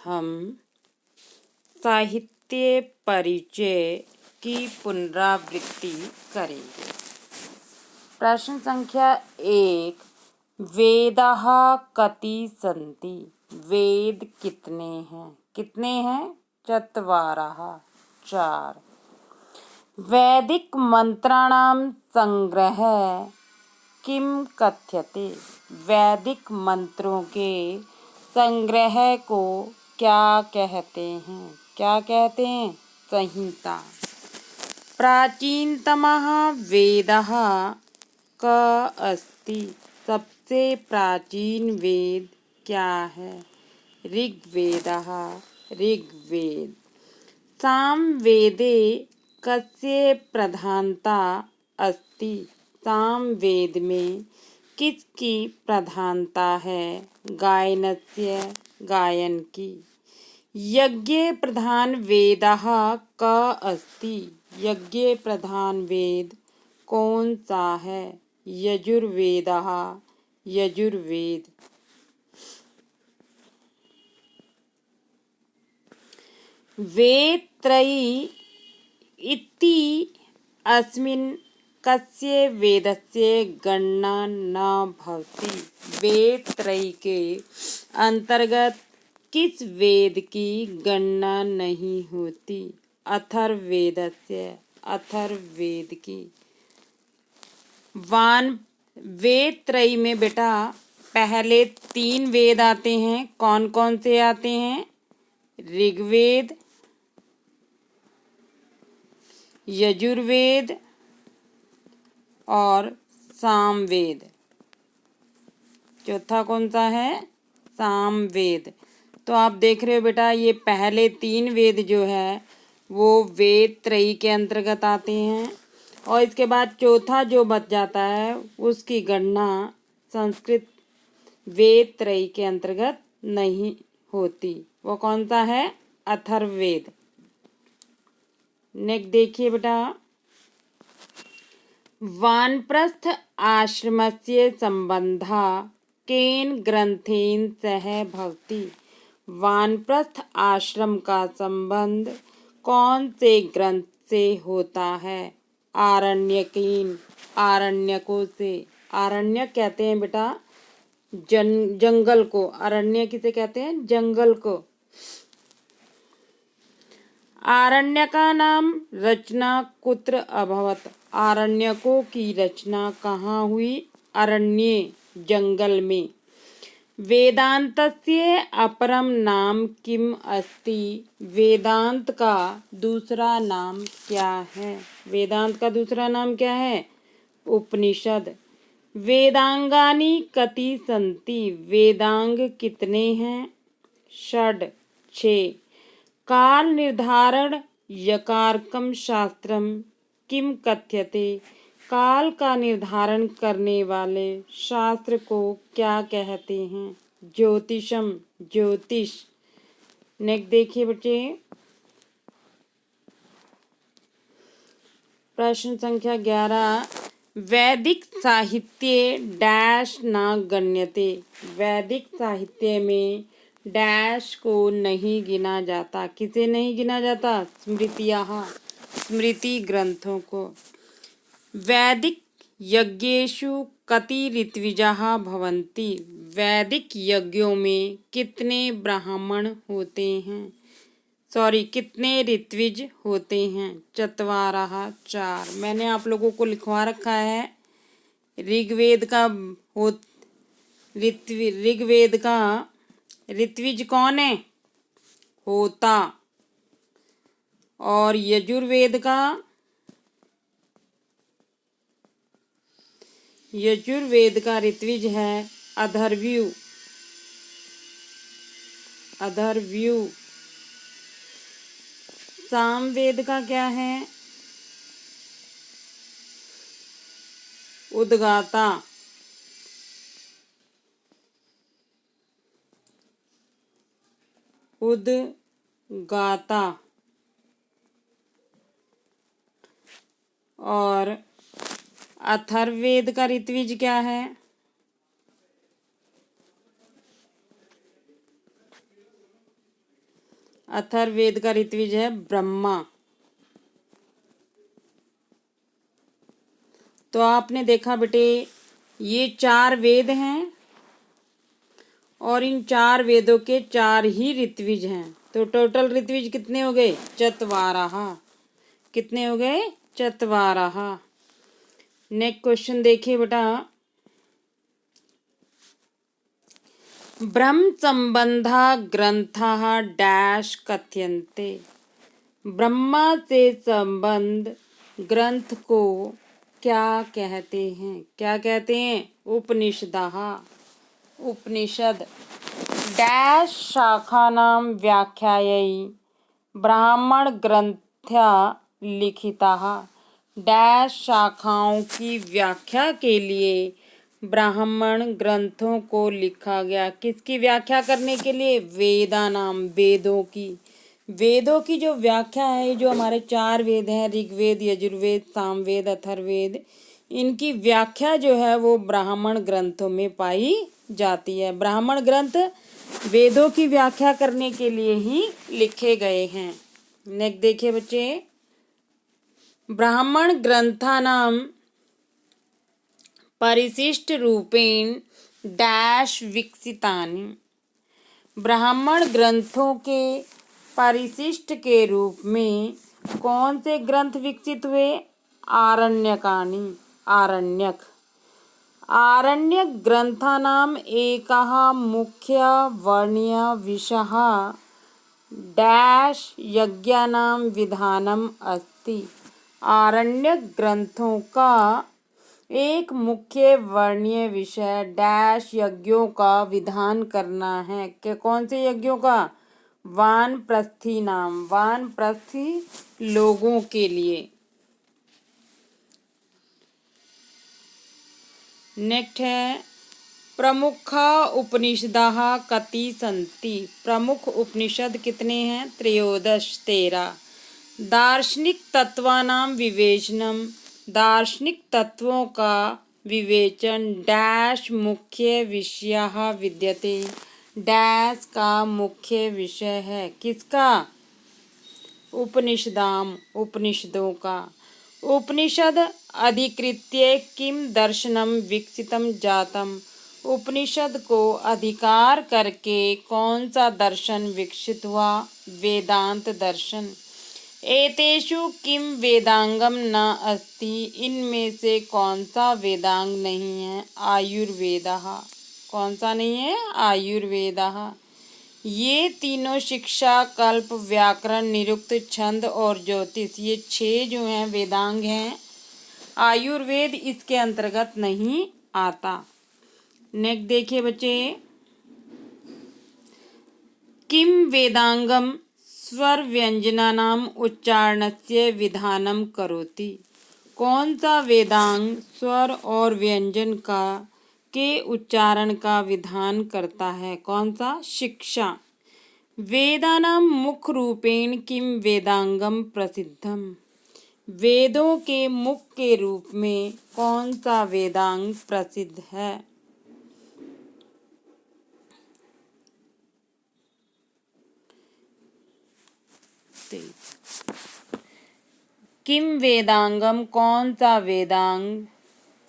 हम साहित्य परिचय की पुनरावृत्ति करेंगे। प्रश्न संख्या 1, वेदाः कति सन्ति? वेद कितने हैं? कितने हैं? चत्वारः, 4। वैदिक मंत्राणां संग्रह किम कथ्यते? वैदिक मंत्रों के संग्रह को क्या कहते हैं? क्या कहते हैं? संहिता। प्राचीनतमः वेदः क अस्ति? सबसे प्राचीन वेद क्या है? ऋग्वेदः, ऋग्वेद। सामवेदे कस्य प्रधानता अस्ति? सामवेद में किसकी प्रधानता है? गायनस्य, गायन की। यज्ञ प्रधान वेदः क अस्ति? यज्ञ प्रधान वेद कौन सा है? यजुर्वेदः, यजुर्वेद। वेदत्रयी इति अस्मिन् कस्य वेदस्य गणना न भवति? वेदत्रयी के अंतर्गत किस वेद की गणना नहीं होती? अथर्ववेदस्य, अथर्ववेद की। वेदत्रयी में बेटा पहले 3 वेद आते हैं। कौन कौन से आते हैं? ऋग्वेद, यजुर्वेद और सामवेद। चौथा कौन सा है? सामवेद। तो आप देख रहे हो बेटा ये पहले 3 वेद जो है वो वेद त्रयी के अंतर्गत आते हैं और इसके बाद चौथा जो बच जाता है उसकी गणना संस्कृत वेद त्रयी के अंतर्गत नहीं होती। वो कौन सा है? अथर्ववेद। नेक्स्ट देखिए बेटा, वानप्रस्थ आश्रमस्य संबंधः केन ग्रंथेन सह भवति? वानप्रस्थ आश्रम का संबंध कौन से ग्रंथ से होता है? आरण्यकेन, आरण्यकों से। आरण्यक कहते हैं बेटा जंगल को। अरण्य किसे कहते हैं? जंगल को। आरण्यकानां रचना कुत्र अभवत्? आरण्यकों की रचना कहाँ हुई? अरण्ये, जंगल में। वेदान्तस्य अपरम नाम किम अस्ति? वेदांत का दूसरा नाम क्या है? वेदांत का दूसरा नाम क्या है? उपनिषद। वेदांगानि कति सन्ति? वेदांग कितने हैं? षड्, 6। काल निर्धारण यकारकम शास्त्रम किम कथ्यते? काल का निर्धारण करने वाले शास्त्र को क्या कहते हैं? ज्योतिषम, ज्योतिष। नेक्स्ट देखिए बच्चे, प्रश्न संख्या 11, वैदिक साहित्य डैश न गण्यते? वैदिक साहित्य में डैश को नहीं गिना जाता। किसे नहीं गिना जाता? स्मृतियाः, स्मृति ग्रंथों को। वैदिक यज्ञेषु कति ऋत्विजाः भवन्ति? वैदिक यज्ञों में कितने ब्राह्मण होते हैं? कितने ऋत्विज होते हैं? चत्वारः, 4। मैंने आप लोगों को लिखवा रखा है ऋग्वेद का ऋग्वेद का ऋत्विज कौन है? होता। और यजुर्वेद का ऋत्विज है अथर्वयु, अथर्वयु। सामवेद का क्या है? उद्गाता। उद्गाता। और अथर्ववेद का ऋत्विज क्या है? अथर्ववेद का ऋत्विज है ब्रह्मा। तो आपने देखा बेटे, ये 4 वेद हैं और इन 4 वेदों के 4 ही ऋत्विज हैं। तो टोटल ऋत्विज कितने हो गए? चत्वारः। कितने हो गए? चत्वारः। नेक्स्ट क्वेश्चन देखिए बेटा, ब्रह्म संबंधा ग्रंथः डैश कथ्यन्ते। ब्रह्मा से संबंध ग्रंथ को क्या कहते हैं? क्या कहते हैं? उपनिषदः। उपनिषद। डैश शाखानां व्याख्यायै ब्राह्मण ग्रंथ्या लिखिताः। डैश शाखाओं की व्याख्या के लिए ब्राह्मण ग्रंथों को लिखा गया। किसकी व्याख्या करने के लिए? वेदानाम, वेदों की। वेदों की जो व्याख्या है, जो हमारे 4 वेद हैं, ऋग्वेद, यजुर्वेद, सामवेद, अथर्ववेद, इनकी व्याख्या जो है वो ब्राह्मण ग्रंथों में पाई जाती है। ब्राह्मण ग्रंथ वेदों की व्याख्या करने के लिए ही लिखे गए हैं। नेक्स्ट देखिए बच्चे, ब्राह्मण ग्रंथानां परिशिष्ट रूपेण डैश विकसितानि। ब्राह्मण ग्रंथों के परिशिष्ट के रूप में कौन से ग्रंथ विकसित हुए? आरण्यकानि। आरण्यक। आरण्यक ग्रंथानाम एकः मुख्य वर्ण्य विषयः डैश यज्ञानां विधानम अस्ति। आरण्यक ग्रंथों का एक मुख्य वर्णीय विषय डैश यज्ञों का विधान करना है। कि कौन से यज्ञों का? वानप्रस्थी नाम, वानप्रस्थी लोगों के लिए। नेक्स्ट है, प्रमुख उपनिषदः कति सन्ति। प्रमुख उपनिषद कितने हैं? 13। दार्शनिक तत्वानां विवेचनम। दार्शनिक तत्वों का विवेचन डैश मुख्य विषयः विद्यते। डैश का मुख्य विषय है। किसका? उपनिषदाम, उपनिषदों का। उपनिषद अधिकृत्य किम दर्शनम विकसितम जातम। उपनिषद को अधिकार करके कौन सा दर्शन विकसित हुआ? वेदांत दर्शन। एतेषु किम वेदांगम न अस्ति। इनमें से कौन सा वेदांग नहीं है? आयुर्वेदः। कौन सा नहीं है? आयुर्वेदः। ये तीनों शिक्षा, कल्प, व्याकरण, निरुक्त, छंद और ज्योतिष, ये 6 जो हैं वेदांग हैं। आयुर्वेद इसके अंतर्गत नहीं आता। नेक्स्ट देखिए बच्चे, किम वेदांगम स्वर व्यंजनानाम उच्चारणस्य विधानम करोति। कौन सा वेदांग स्वर और व्यंजन का के उच्चारण का विधान करता है? कौन सा? शिक्षा। वेदानां मुख्य रूपेण किम वेदांगम प्रसिद्धम। वेदों के मुख के रूप में कौन सा वेदांग प्रसिद्ध है? किम वेदांगम, कौन सा वेदांग,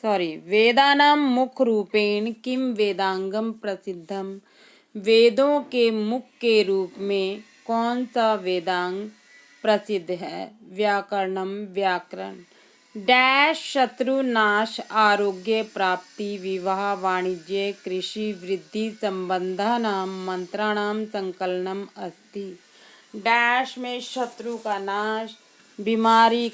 वेदानां मुख्य रूपेण किम वेदांगम प्रसिद्धम। वेदों के मुख के रूप में कौन सा वेदांग प्रसिद्ध है? व्याकरणम, व्याकरण। डैश शत्रुनाश, आरोग्य प्राप्ति, विवाह, वाणिज्य, कृषि, वृद्धि संबंधानां मंत्राणां संकलनम अस्ति। डैश में शत्रु का नाश, बीमारी,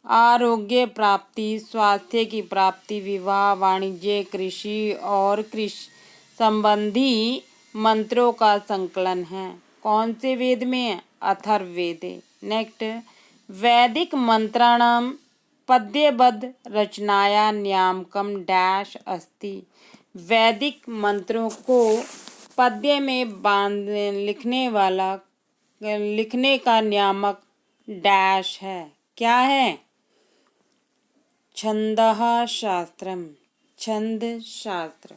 आरोग्य प्राप्ति, स्वास्थ्य की प्राप्ति, विवाह, वाणिज्य, कृषि और कृषि संबंधी मंत्रों का संकलन है। कौन से वेद में? अथर्ववेद। नेक्स्ट, वैदिक मंत्राणां पद्यबद्ध रचनाया न्यामकम डैश अस्ति। वैदिक मंत्रों को पद्य में बांध लिखने का नियामक डैश है। क्या है? छंदः शास्त्रम, छंद शास्त्र।